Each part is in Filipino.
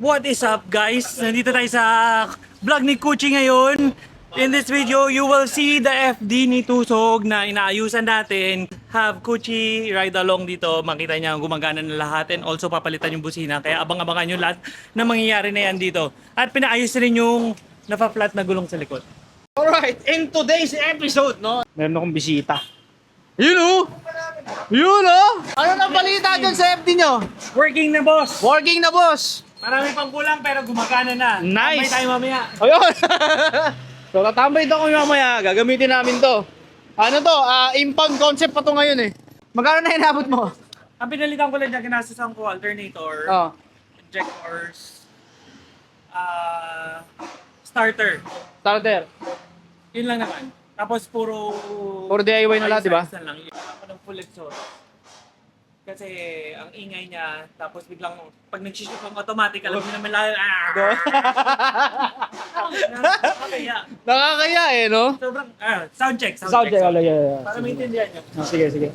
What is up guys? Nandito tayo sa vlog ni Kuchi ngayon. In this video, you will see the FD ni Tusog na inaayusan natin. Have Kuchi ride along dito. Makita niya gumagana na lahat and also papalitan yung busina. Kaya abang-abangan yung lahat na mangyayari na yan dito. At pinaayos rin yung napa-flat na gulong sa likod. Alright, in today's episode, no? Meron akong bisita. Yun oh! Yun oh! Ano nang balita dyan sa FD nyo? Working na boss! Working na boss! Marami pang kulang pero gumagana na. Nice! Tambay tayo mamaya. Ayun! So tatambay ito kami mamaya, gagamitin namin to. Ano to? Impound concept pa to ngayon eh. Magkano na hinabot mo? Ang pinalitan ko lang dyan, kinasasang ko alternator, Oh. injectors, starter. Starter. Yun lang naman. Tapos puro DIY na lahat, di ba? ayos na lang. Yun ako ng full exhaust. Kasi ang ingay niya, tapos biglang pag nag-shift ang automatic, alam mo naman lang, nakakaya. Nakakaya eh, no? Sobrang, sound check. Sound check. Yeah. Para maintindihan nyo. Sige.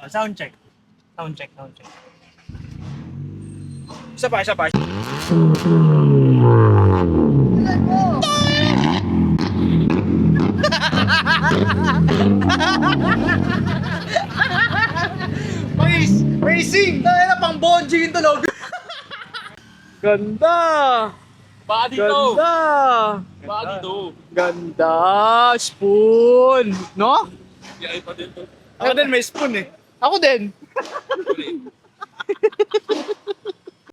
Sound check. Sound check. Isa pa. Racing! Dahil na pang bonging yung tunog. Ganda! Body Ganda! Spoon! No? Yeah, ipa din to. Ako din may spoon eh. Ako din.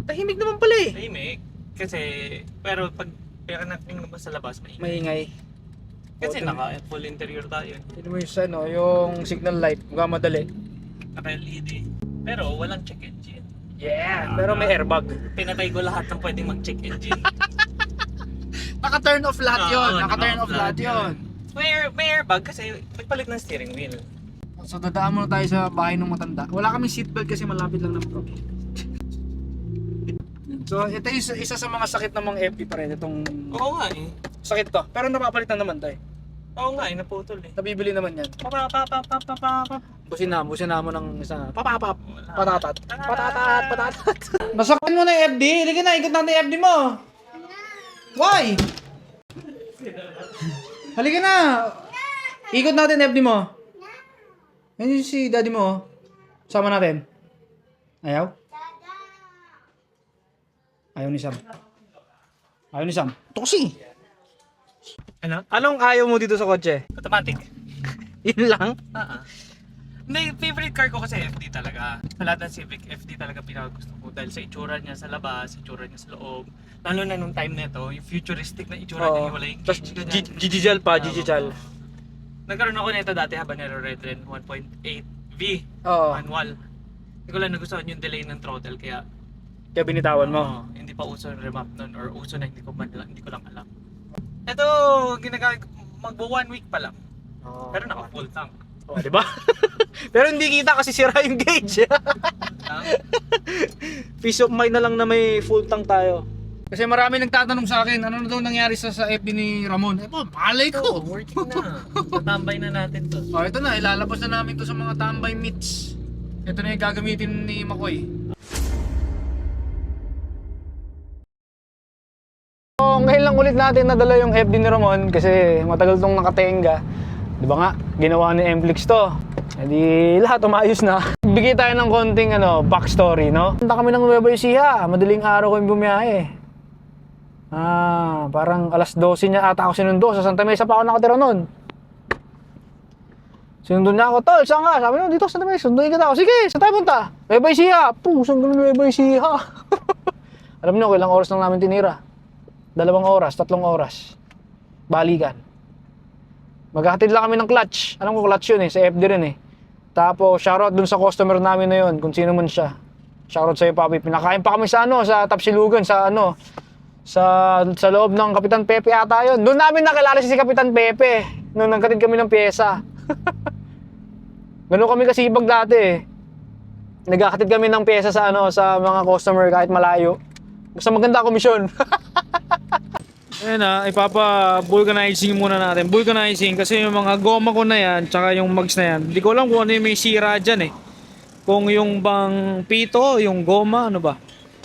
Tahimik naman pala eh. Tahimik. Kasi, pero pag natin naman sa labas, maingay. Maingay. Kasi naka-full interior tayo. Tignan mo yung signal light. Mukhang madali. Naka-LED. Pero walang check engine. Yeah! Pero may airbag. Pinatay ko lahat ng pwedeng mag-check engine. Naka-turn off lahat yun. Oo, Naka-turn off lahat yun. May airbag kasi nagpalit ng steering wheel. So dadaan muna tayo sa bahay ng matanda. Wala kaming seatbelt kasi malapit lang naman kami. So ito yung isa sa mga sakit ng mga FP pa rin. Itong Oo nga eh. sakit to. Pero napapalitan naman tayo. Oo nga eh, naputol eh. Nabibili naman yan. Busina mo ng isa. Papapap. Patatat. Nasaktan mo na yung FD. Halika na, ikot natin yung FD mo. Why? Halika na. Ikot natin yung FD mo. Yan yung si daddy mo. Sama natin. Ayaw? Ayaw ni Sam. Toksi. Ano? Anong ayaw mo dito sa kotse? Automatic. Yun lang? Hindi, favorite car ko kasi FD talaga. Sa lahat ng Civic, FD talaga pinakagusto ko. Dahil sa itsura niya sa labas, itsura niya sa loob. Lalo na nung time na ito, yung futuristic na itsura niya, wala yung Tapos cage ganyan. digital pa, digital. Nagkaroon ako nito dati Habanero Redren 1.8V Oo. manual. Hindi ko lang nagustuhan yung delay ng throttle kaya Kaya binitawan mo. hindi pa uso yung remap nun or uso na hindi ko lang alam. Ito, magbo 1 week pa lang. Pero naka full tank. Oh, di ba? Pero hindi kita kasi sira yung gauge. Peace of mind na lang na may full tank tayo. Kasi marami nagtatanong sa akin, ano na daw nangyari sa FB ni Ramon? Eh po, malay ko. Working na. Tatambay na natin to. Oh, ito na, ilalabas na namin to sa mga tambay meets. Ito na yung gagamitin ni Makoy. So, ngayon lang ulit natin nadala yung FD ni Ramon kasi matagal tong nakatenga. Di ba nga, ginawa ni Mflix to. E di lahat umayos na. Bigay tayo ng konting backstory, no? Punta kami ng Nueva Ecija, madaling araw ko yung bumiyahe. Parang alas 12 niya ata ako sinundo. Sa Santa Mesa pa ako nakatira noon. Sinundo niya ako, tol, saan ka? Sabi niya, dito sa Santa Mesa, sunduin ka ako. Sige, saan tayo punta? Nueva Ecija. Saan ka Nueva Ecija? Alam niyo, ilang oras lang namin tinira. 2 oras, 3 oras. Balikan. Maghahatid lang kami ng clutch. Alam ko clutch yun sa FD rin eh. Tapos shoutout dun sa customer namin na yun, kung sino man siya. Shoutout sa'yo, Papi. Pinakain pa kami sa sa Tapsilugan, sa loob ng Kapitan Pepe ata yun. Doon namin nakilala si Kapitan Pepe. Nung nagkatid kami ng pyesa. Ganun kami kasibag dati eh. Nagkakatid kami ng pyesa sa mga customer kahit malayo. Basta maganda komisyon. Ayan na, ipapa-vulcanizing muna natin. Vulcanizing kasi yung mga goma ko na yan, tsaka yung mags na yan. Hindi ko alam kung ano yung may sira dyan eh. Kung yung bang pito, yung goma, ano ba?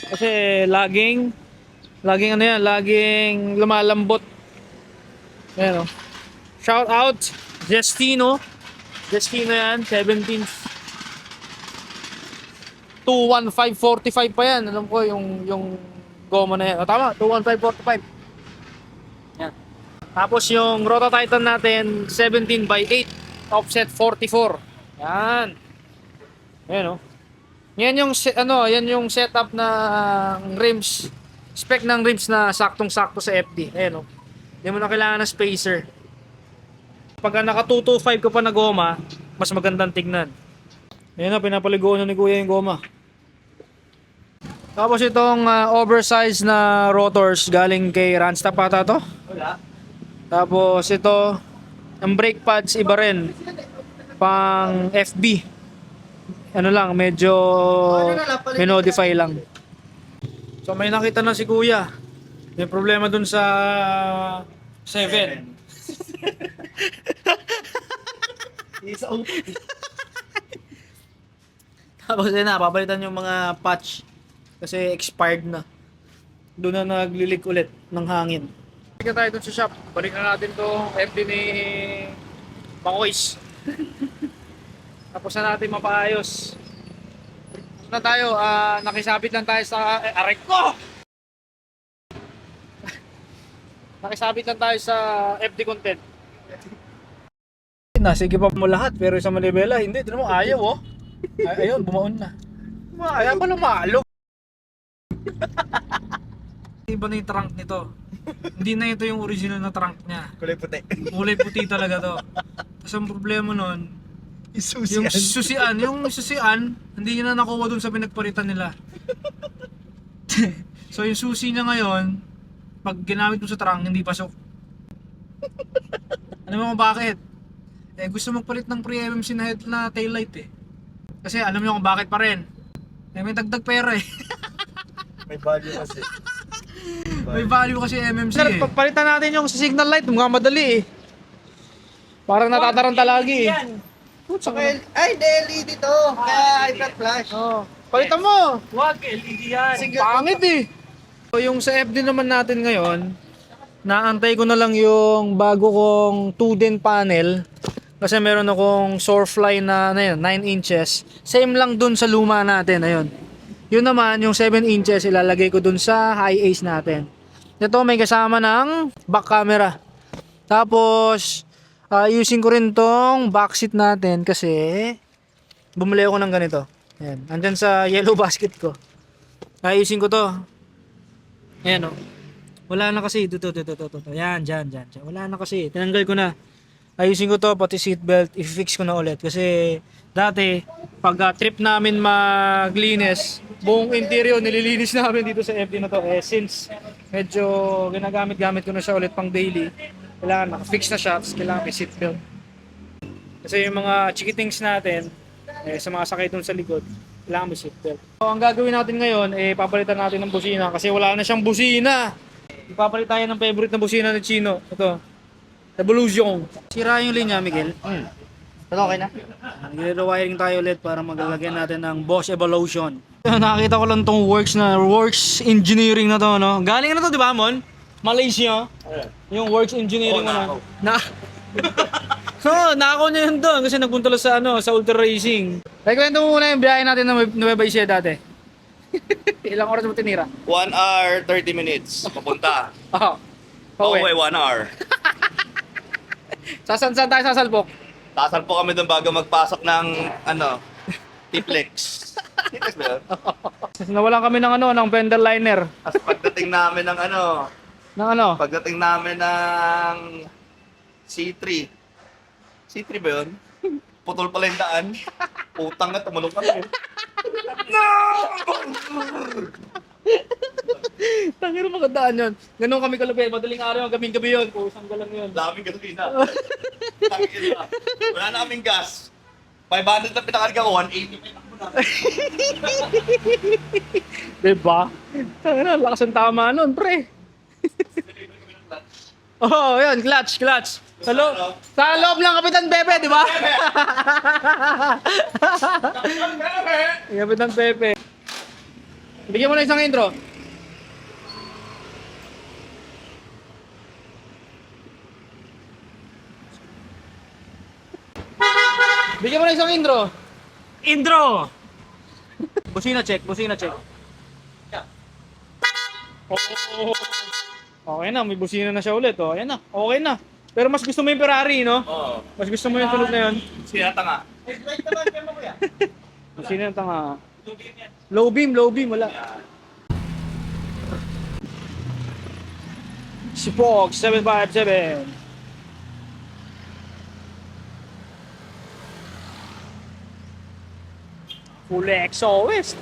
Kasi laging ano yan, laging lumalambot. Ayan o. Shout out, Destino. Destino yan, 17. 21545 pa yan. Alam ko yung goma na yan. O, tama, 21545. Yan. Tapos yung Roto Titan natin, 17/8, offset 44. Yan. Ayan o. Yan yung yan yung setup ng rims. Spec ng rims na saktong-sakto sa FD. Ayan o. Hindi mo na kailangan ng spacer. Pagka naka 225 ka pa na goma, mas magandang tignan. Ayan na, pinapaligoon na ni Kuya yung goma. Tapos itong oversized na rotors galing kay Ranstap ata to. Wala. Tapos ito, ang brake pads iba rin. Pang FB. Ano lang, medyo minodify lang. So may nakita na si Kuya. May problema dun sa 7. Tapos yun na, papalitan yung mga patch. Kasi expired na. Doon na naglilik ulit ng hangin. Balik tayo dun sa shop. Balik na natin to FD ni Bakoys. Tapos na natin mapaayos. Na tayo, nakisabit lang tayo sa aray ko! Nakisabit lang tayo sa FD content. Sige pa mo lahat, pero sa Manibela, hindi. Tignan mo, ayaw oh. Ayun, bumaon na. Ayaw pa lumalo. Iba na yung trunk nito. Hindi na ito yung original na trunk niya. Kulay puti. Kulay puti talaga to. Tapos ang problema nun, yung susian, hindi niya na nakuha dun sa pinagpalitan nila. So yung susi niya ngayon, pag ginamit mo sa trunk, hindi pasok. Ano mo kung bakit? Gusto magpalit ng pre-MMC na head na taillight eh. Kasi alam niyo kung bakit pa rin. May dagdag pera eh. May value kasi. May value kasi MMC eh. Pagpalitan natin yung signal light, mga madali eh. Parang natataranta lagi eh. Ay, LED to. Kaya hyper flash. Oh, palitan mo! Wag, LED yan. Pangit eh! So, yung sa FD naman natin ngayon, naantay ko na lang yung bago kong 2-din panel. Kasi meron akong Soarfly na 9 inches. Same lang dun sa luma natin, ayun. Yun naman, yung 7 inches, ilalagay ko dun sa high ace natin. Ito may kasama ng back camera. Tapos, using ko rin tong backseat natin kasi bumili ako ng ganito. Ayan, andyan sa yellow basket ko. Ayusin ko to. Ayan o. Wala na kasi. Ito. Ayan, dyan. Wala na kasi. Tinanggal ko na. Ayusin ko to, pati seatbelt. I-fix ko na ulit. Kasi dati, pag trip namin maglinis, buong interior nililinis namin dito sa FD na to. Since medyo ginagamit-gamit ko na siya ulit pang daily, kailangan naka-fix na siya, tapos kailangan may seatbelt. Kasi yung mga chikitings natin, sa mga sakay dun sa likod, kailangan may seatbelt. So, ang gagawin natin ngayon, papalitan natin ng busina kasi wala na siyang busina. Ipapalit tayo ng favorite na busina ni Chino. Ito, Evolution. Sira yung linya, Miguel. Okay na? Nire-wiring tayo ulit para maglalagyan natin ng Bosch Evolution. Nakakita ko lang tong works engineering na to, no? Galing na to, di ba, Mon? Malaysia. Yung works engineering mo na. So, nako niya yun doon kasi nagpunta lang sa Ultra Racing. Kwento mo muna yung biyahe natin ng Nueva Ecija dati. Ilang oras mo tinira? 1 hour, 30 minutes. Papunta. Oo. Pauwi, 1 hour. Saan tayo sasalpok? Tasal po kami doon bago magpasok ng, T-Flex. T-Flex ba yun? Nawalan kami ng fender liner. As pagdating namin ng pagdating namin ng C3. C3 ba yun? Putol pala yung daan. Putang na, tumulong kami. Tangin mo magandaan yun. Ganun kami kalupit. Madaling araw, gabi yun. Kusang galang yun. Daming gasolina. Tangin na. Wala na kaming gas. 500 na pinakarga ko, 180 pa takbo na. Diba? Tangin na, lakas ang tama nun, pre. Oh, yun, clutch. Sa loob lang Kapitan Pepe, di ba? Kapitan Pepe. Bigyan mo na isang intro. Bigyan mo na isang intro. Intro! Busina check, busina check. Oh. Okay na, may busina na siya ulit. Oh, ayan na, okay na. Pero mas gusto mo yung Ferrari, no? Oo. Mas gusto mo yung tunog na yun. Siya tanga. Busina ng tanga. Low beam, wala. Si Pog, 757. Full XOS.